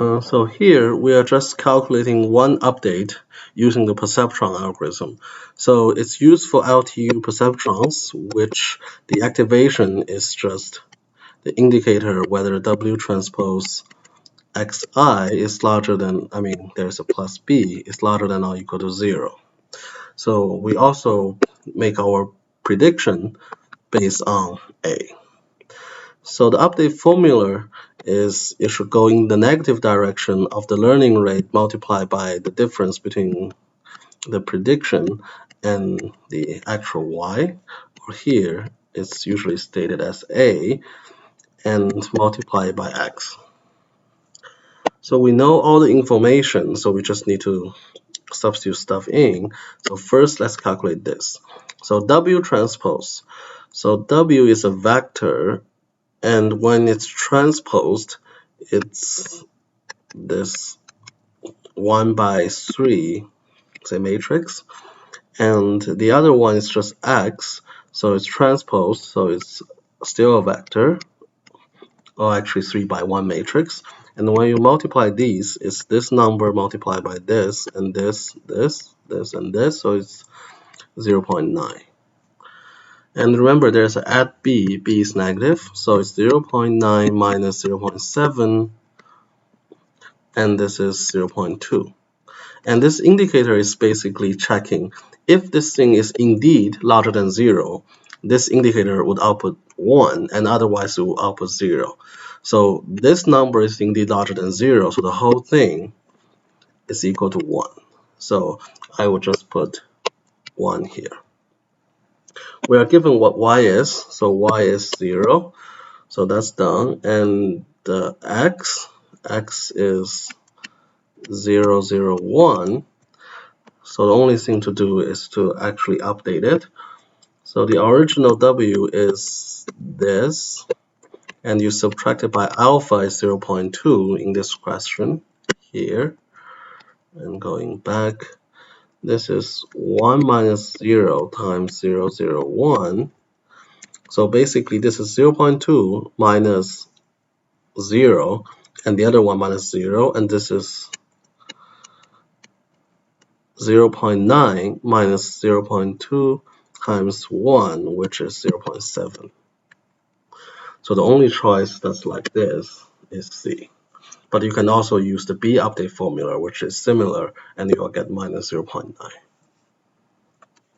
So here we are just calculating one update using the Perceptron algorithm. So it's used for LTU perceptrons, which the activation is just the indicator whether W transpose Xi is larger than, there's a plus B, is larger than or equal to 0. So we also make our prediction based on A. So the update formula is it should go in the negative direction of the learning rate multiplied by the difference between the prediction and the actual y, or here it's usually stated as a, and multiplied by x. So we know all the information, so we just need to substitute stuff in. So first let's calculate this. So W transpose. So W is a vector, and when it's transposed, it's this 1 by 3, say matrix, and the other one is just x, so it's transposed, so it's still a vector, or actually 3 by 1 matrix. And when you multiply these, it's this number multiplied by this, and this, and this, so it's 0.9. And remember, there's an add b, b is negative, so it's 0.9 minus 0.7, and this is 0.2. And this indicator is basically checking if this thing is indeed larger than 0, this indicator would output 1, and otherwise it will output 0. So this number is indeed larger than 0, so the whole thing is equal to 1. So I will just put 1 here. We are given what y is, so y is 0, so that's done, and the x is 0, 0, 1. So the only thing to do is to actually update it. So the original W is this, and you subtract it by alpha is 0.2 in this question here. And going back, this is 1 minus 0 times 0, 0, 1. So basically this is 0.2 minus 0, and the other one minus 0, and this is 0.9 minus 0.2 times 1, which is 0.7. So the only choice that's like this is C. But you can also use the B update formula, which is similar, and you'll get minus 0.9.